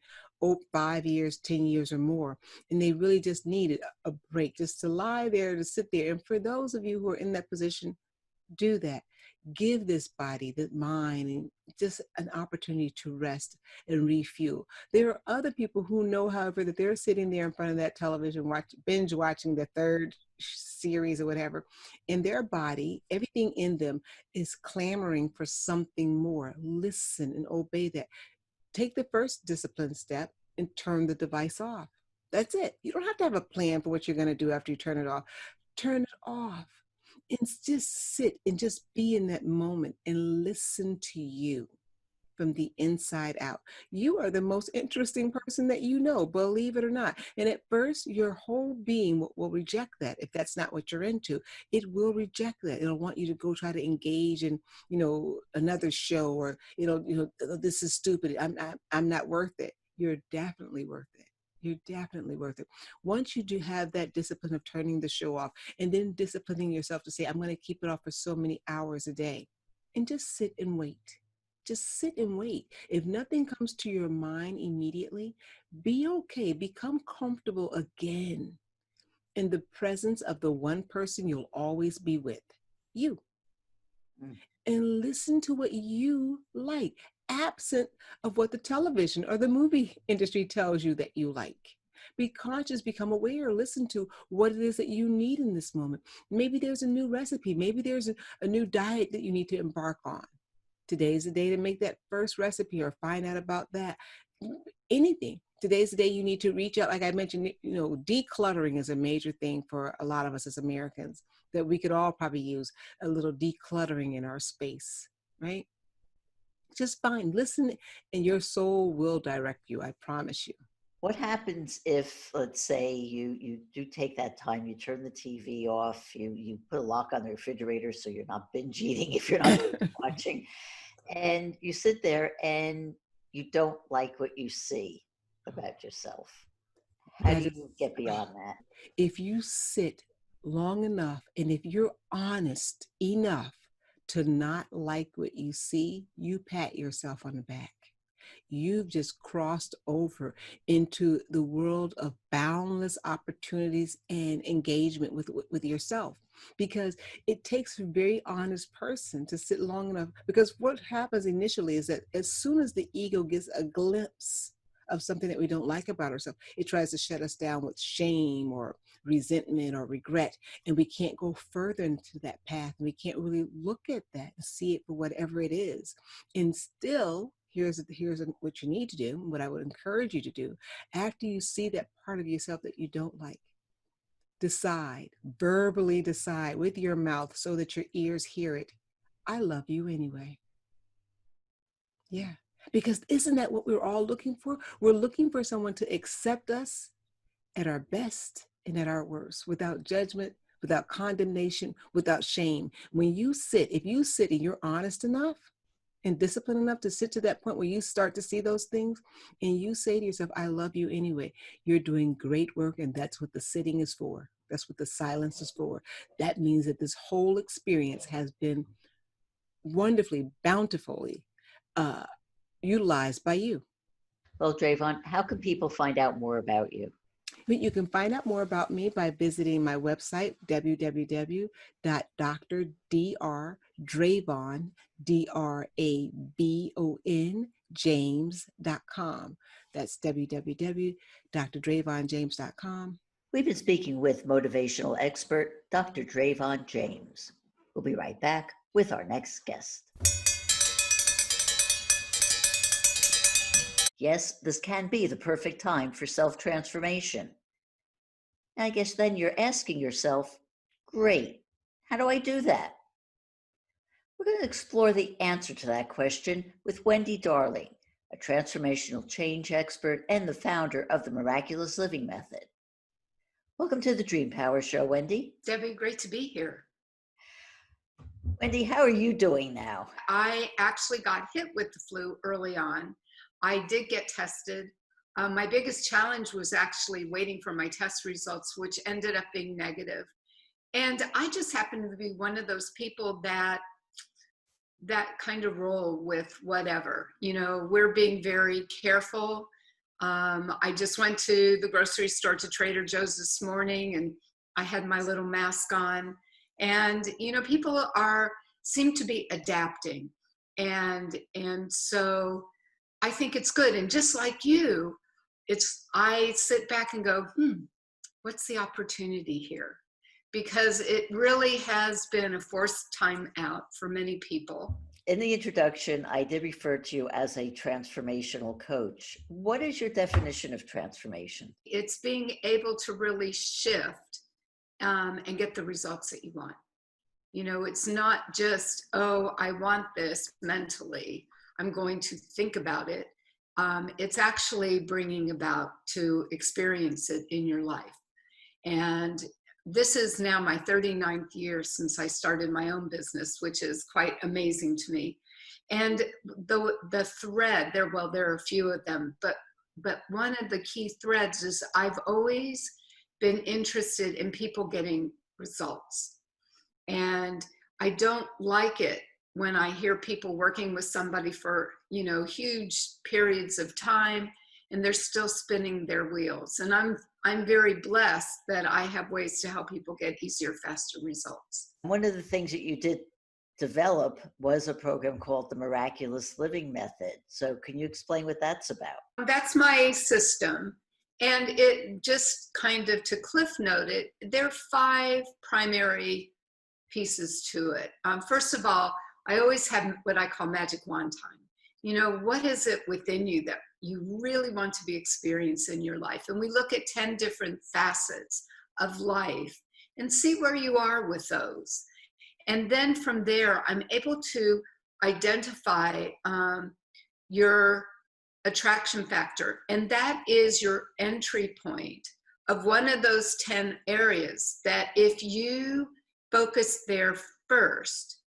5 years, 10 years or more. And they really just needed a break, just to lie there, to sit there. And for those of you who are in that position, do that. Give this body, the mind, and just an opportunity to rest and refuel. There are other people who know, however, that they're sitting there in front of that television, binge watching the third series or whatever, and their body, everything in them is clamoring for something more. Listen and obey that. Take the first discipline step and turn the device off. That's it. You don't have to have a plan for what you're going to do after you turn it off. Turn it off and just sit and just be in that moment and listen to you from the inside out. You are the most interesting person that you know, believe it or not. And at first, your whole being will reject that. If that's not what you're into, it will reject that. It'll want you to go try to engage in, another show, or, this is stupid. I'm not worth it. You're definitely worth it. You're definitely worth it. Once you do have that discipline of turning the show off, and then disciplining yourself to say, I'm going to keep it off for so many hours a day, and just sit and wait. Just sit and wait. If nothing comes to your mind immediately, be okay. Become comfortable again in the presence of the one person you'll always be with, you. And listen to what you like, absent of what the television or the movie industry tells you that you like. Be conscious, become aware, listen to what it is that you need in this moment. Maybe there's a new recipe. Maybe there's a new diet that you need to embark on. Today's the day to make that first recipe or find out about that. Anything. Today's the day you need to reach out. Like I mentioned, decluttering is a major thing for a lot of us as Americans, that we could all probably use a little decluttering in our space, right? Just listen, and your soul will direct you. I promise you. What happens if, let's say, you do take that time, you turn the TV off, you put a lock on the refrigerator so you're not binge eating if you're not watching, and you sit there and you don't like what you see about yourself? How do you get beyond that? If you sit long enough, and if you're honest enough to not like what you see, you pat yourself on the back. You've just crossed over into the world of boundless opportunities and engagement with yourself, because it takes a very honest person to sit long enough. Because what happens initially is that as soon as the ego gets a glimpse of something that we don't like about ourselves, it tries to shut us down with shame or resentment or regret, and we can't go further into that path, and we can't really look at that and see it for whatever it is. And still, here's what you need to do, what I would encourage you to do. After you see that part of yourself that you don't like, verbally decide with your mouth so that your ears hear it, I love you anyway. Yeah, because isn't that what we're all looking for? We're looking for someone to accept us at our best and at our worst, without judgment, without condemnation, without shame. If you sit and you're honest enough and disciplined enough to sit to that point where you start to see those things, and you say to yourself, I love you anyway, you're doing great work. And that's what the sitting is for. That's what the silence is for. That means that this whole experience has been wonderfully, bountifully utilized by you. Well, Dravon, how can people find out more about you? But you can find out more about me by visiting my website, www.drdravon, Dravon, James.com. That's www.drdravonjames.com. We've been speaking with motivational expert, Dr. Dravon James. We'll be right back with our next guest. Yes, this can be the perfect time for self-transformation. I guess then you're asking yourself, great, how do I do that? We're going to explore the answer to that question with Wendy Darling, a transformational change expert and the founder of the Miraculous Living Method. Welcome to the Dream Power Show, Wendy. Debbie, great to be here. Wendy, how are you doing now? I actually got hit with the flu early on. I did get tested. My biggest challenge was actually waiting for my test results, which ended up being negative. And I just happened to be one of those people that kind of roll with whatever. You know, we're being very careful. I just went to the grocery store to Trader Joe's this morning, and I had my little mask on. And, you know, people seem to be adapting. And so I think it's good. And just like you, I sit back and go, what's the opportunity here? Because it really has been a forced time out for many people. In the introduction, I did refer to you as a transformational coach. What is your definition of transformation? It's being able to really shift and get the results that you want. You know, it's not just, oh, I want this mentally, I'm going to think about it. It's actually bringing about to experience it in your life. And this is now my 39th year since I started my own business, which is quite amazing to me. And the thread there, well, there are a few of them, but one of the key threads is I've always been interested in people getting results. And I don't like it when I hear people working with somebody for, you know, huge periods of time and they're still spinning their wheels. And I'm very blessed that I have ways to help people get easier, faster results. One of the things that you did develop was a program called the Miraculous Living Method. So can you explain what that's about? That's my system. And it just kind of, to cliff note it, there are 5 primary pieces to it. First of all, I always have what I call magic wand time. You know, what is it within you that you really want to be experienced in your life? And we look at 10 different facets of life and see where you are with those. And then from there, I'm able to identify your attraction factor. And that is your entry point of one of those 10 areas that if you focus there first,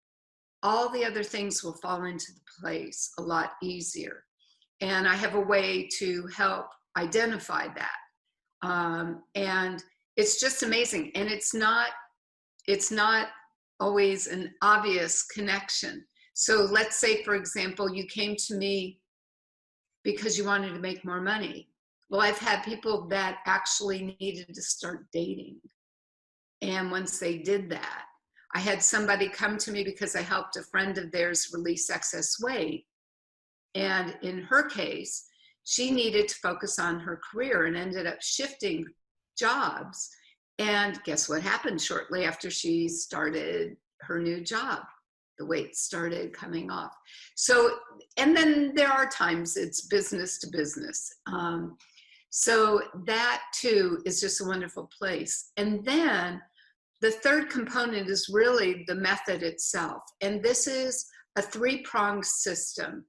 all the other things will fall into place a lot easier. And I have a way to help identify that. And it's just amazing. And it's not always an obvious connection. So let's say, for example, you came to me because you wanted to make more money. Well, I've had people that actually needed to start dating. And once they did that, I had somebody come to me because I helped a friend of theirs release excess weight. And in her case, she needed to focus on her career and ended up shifting jobs. And guess what happened shortly after she started her new job? The weight started coming off. So, and then there are times it's business to business. So that too is just a wonderful place. And then the third component is really the method itself. And this is a 3-pronged system.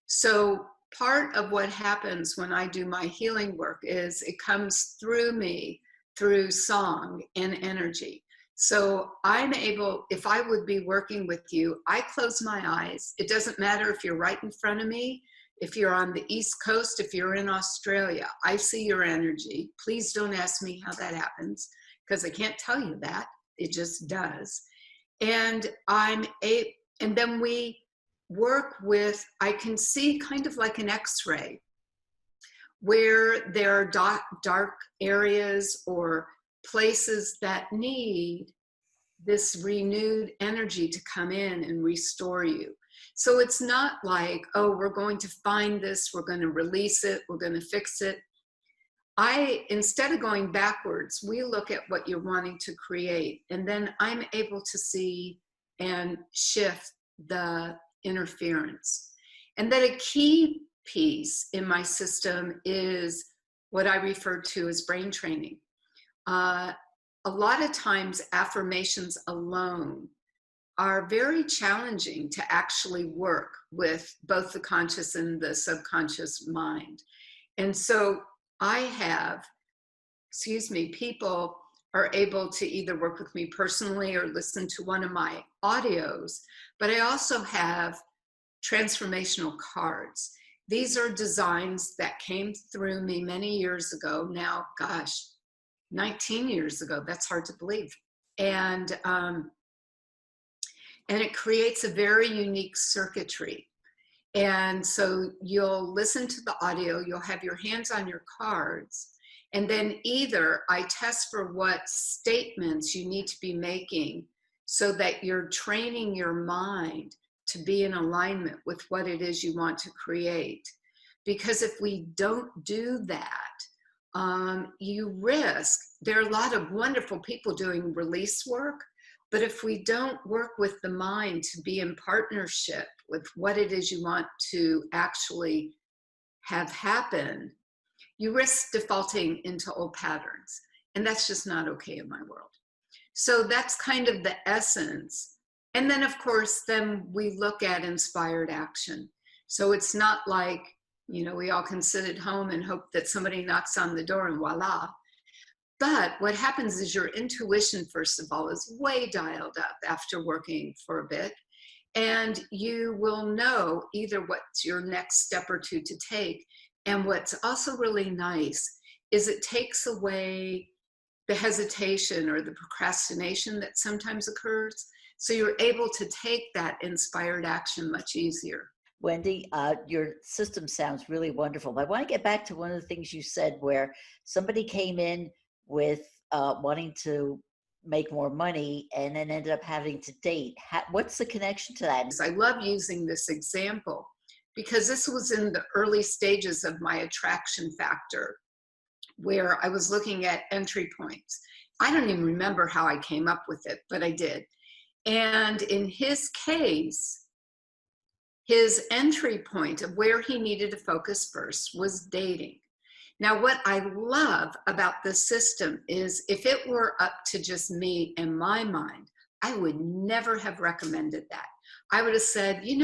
So part of what happens when I do my healing work is it comes through me through song and energy. So I'm able, if I would be working with you, I close my eyes. It doesn't matter if you're right in front of me, if you're on the East Coast, if you're in Australia, I see your energy. Please don't ask me how that happens because I can't tell you that. It just does. And then we work with, I can see kind of like an X-ray where there are dark areas or places that need this renewed energy to come in and restore you. So it's not like, oh, we're going to find this, we're going to release it, we're going to fix it. Instead of going backwards, we look at what you're wanting to create, and then I'm able to see and shift the interference. And then a key piece in my system is what I refer to as brain training. A lot of times affirmations alone are very challenging to actually work with both the conscious and the subconscious mind. And so I have, people are able to either work with me personally or listen to one of my audios. But I also have transformational cards. These are designs that came through me many years ago. Now, gosh, 19 years ago. That's hard to believe. And it creates a very unique circuitry. And so you'll listen to the audio, you'll have your hands on your cards, and then either I test for what statements you need to be making so that you're training your mind to be in alignment with what it is you want to create. Because if we don't do that, you risk, there are a lot of wonderful people doing release work, but if we don't work with the mind to be in partnership with what it is you want to actually have happen, you risk defaulting into old patterns. And that's just not okay in my world. So that's kind of the essence. And then, of course, then we look at inspired action. So it's not like, you know, we all can sit at home and hope that somebody knocks on the door and voila. But what happens is your intuition, first of all, is way dialed up after working for a bit. And you will know either what's your next step or two to take. And what's also really nice is it takes away the hesitation or the procrastination that sometimes occurs. So you're able to take that inspired action much easier. Wendy, your system sounds really wonderful. But I want to get back to one of the things you said where somebody came in with wanting to make more money and then ended up having to date. What's the connection to that? I love using this example because this was in the early stages of my attraction factor, where I was looking at entry points. I don't even remember how I came up with it, but I did. And in his case, his entry point of where he needed to focus first was dating. Now, what I love about this system is if it were up to just me and my mind, I would never have recommended that. I would have said, he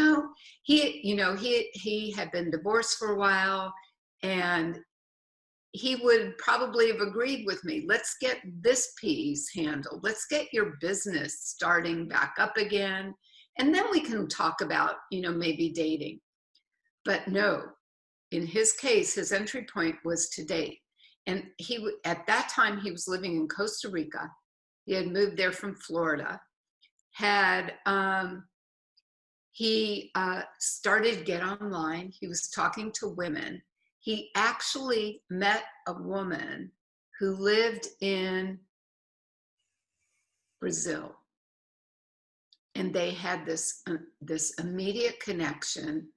had been divorced for a while, and he would probably have agreed with me. Let's get this piece handled. Let's get your business starting back up again. And then we can talk about, maybe dating. But no, in his case, his entry point was to date. And at that time, he was living in Costa Rica. He had moved there from Florida. He started Get Online. He was talking to women. He actually met a woman who lived in Brazil. And they had this immediate connection.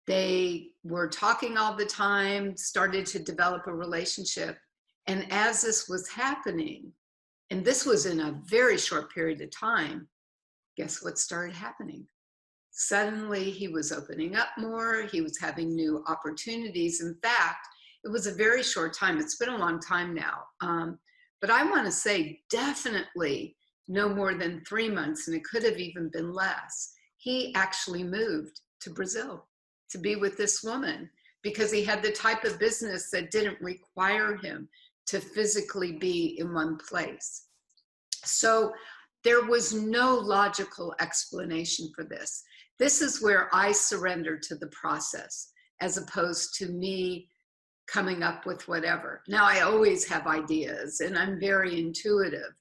They were talking all the time, started to develop a relationship. And as this was happening, and this was in a very short period of time, guess what started happening? Suddenly he was opening up more. He was having new opportunities. In fact, it was a very short time. It's been a long time now. But I want to say definitely no more than 3 months, and it could have even been less. He actually moved to Brazil to be with this woman because he had the type of business that didn't require him to physically be in one place. So there was no logical explanation for this. This is where I surrender to the process as opposed to me coming up with whatever. Now, I always have ideas and I'm very intuitive,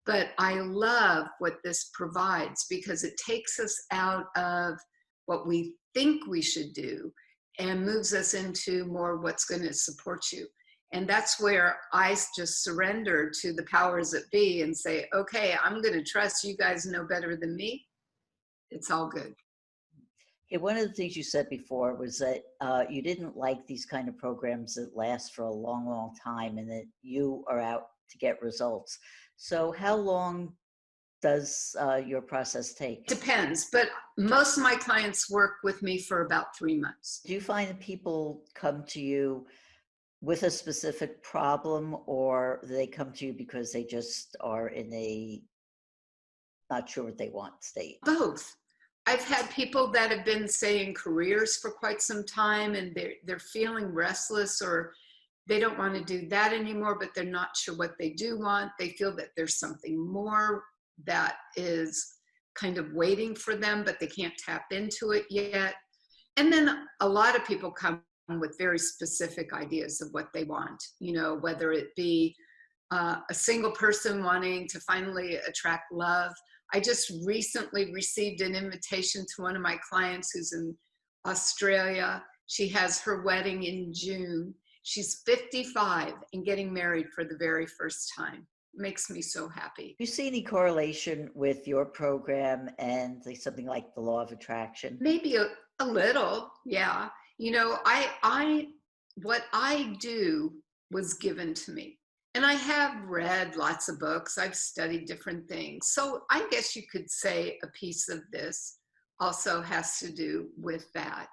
but I love what this provides because it takes us out of what we think we should do and moves us into more what's going to support you. And that's where I just surrender to the powers that be and say, okay, I'm going to trust you guys know better than me. It's all good. Yeah, one of the things you said before was that you didn't like these kind of programs that last for a long, long time and that you are out to get results. So how long does your process take? Depends, but most of my clients work with me for about 3 months. Do you find that people come to you with a specific problem, or they come to you because they just are in a not sure what they want state? Both. I've had people that have been, say, in careers for quite some time and they're feeling restless or they don't want to do that anymore, but they're not sure what they do want. They feel that there's something more that is kind of waiting for them, but they can't tap into it yet. And then a lot of people come with very specific ideas of what they want, whether it be a single person wanting to finally attract love. I just recently received an invitation to one of my clients who's in Australia. She has her wedding in June. She's 55 and getting married for the very first time. It makes me so happy. Do you see any correlation with your program and something like the law of attraction? Maybe a little, yeah. What I do was given to me. And I have read lots of books. I've studied different things. So I guess you could say a piece of this also has to do with that,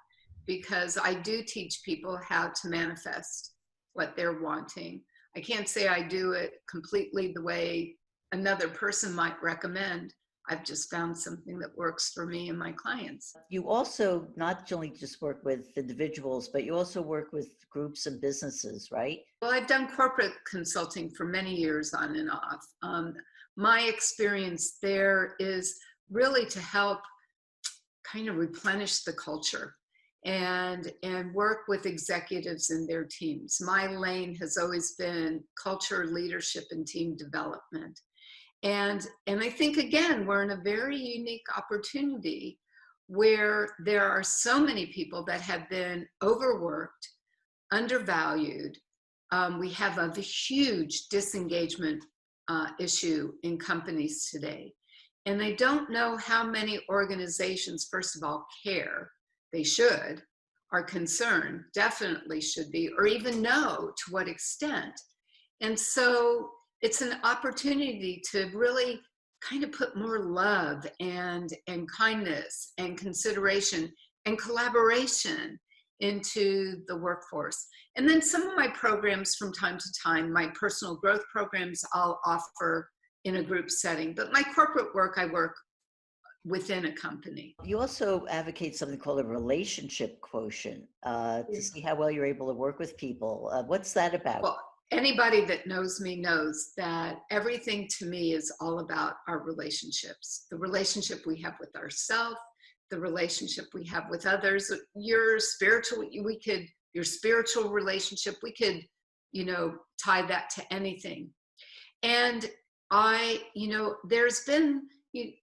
because I do teach people how to manifest what they're wanting. I can't say I do it completely the way another person might recommend. I've just found something that works for me and my clients. You also not only just work with individuals, but you also work with groups and businesses, right? Well, I've done corporate consulting for many years on and off. My experience there is really to help kind of replenish the culture and work with executives and their teams. My lane has always been culture, leadership, and team development. And I think, again, we're in a very unique opportunity where there are so many people that have been overworked, undervalued. We have a huge disengagement issue in companies today. And I don't know how many organizations, first of all, care. They should, are concerned, definitely should be, or even know to what extent. And so it's an opportunity to really kind of put more love and kindness and consideration and collaboration into the workforce. And then some of my programs from time to time, my personal growth programs, I'll offer in a group setting. But my corporate work, I work within a company. You also advocate something called a relationship quotient to see how well you're able to work with people. What's that about? Well, anybody that knows me knows that everything to me is all about our relationships. The relationship we have with ourselves, the relationship we have with others, your spiritual relationship, we could, tie that to anything. And there's been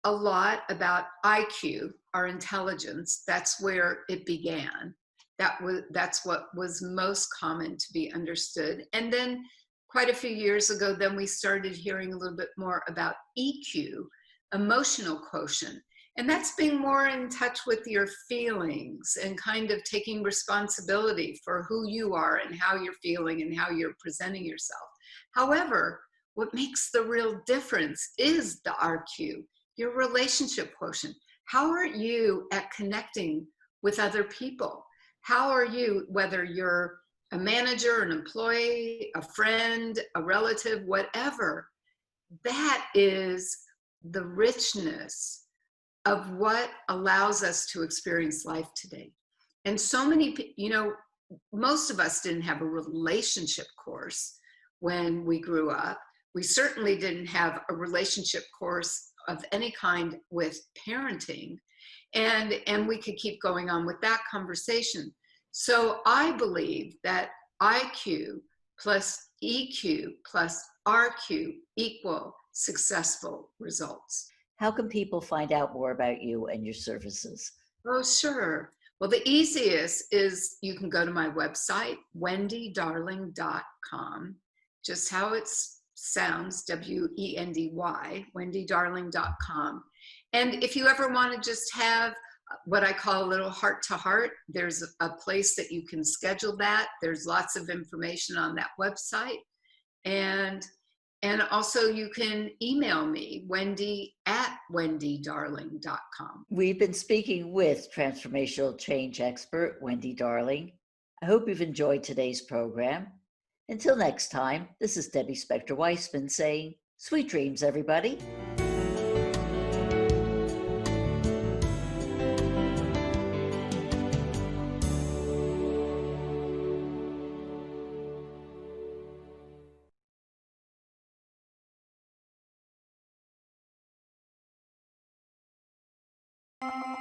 a lot about IQ, our intelligence. That's where it began. That's what was most common to be understood. And then quite a few years ago, then we started hearing a little bit more about EQ, emotional quotient. And that's being more in touch with your feelings and kind of taking responsibility for who you are and how you're feeling and how you're presenting yourself. However, what makes the real difference is the RQ, your relationship quotient. How are you at connecting with other people? How are you, whether you're a manager, an employee, a friend, a relative, whatever, that is the richness of what allows us to experience life today. And so many, most of us didn't have a relationship course when we grew up. We certainly didn't have a relationship course of any kind with parenting. And we could keep going on with that conversation. So I believe that IQ plus EQ plus RQ equal successful results. How can people find out more about you and your services? Oh, sure. Well, the easiest is you can go to my website, wendydarling.com, just how it sounds, WENDY, wendydarling.com. And if you ever want to just have what I call a little heart-to-heart, there's a place that you can schedule that. There's lots of information on that website. And also you can email me, wendy@wendydarling.com. We've been speaking with transformational change expert, Wendy Darling. I hope you've enjoyed today's program. Until next time, this is Debbie Spector Weisman saying, sweet dreams, everybody. you.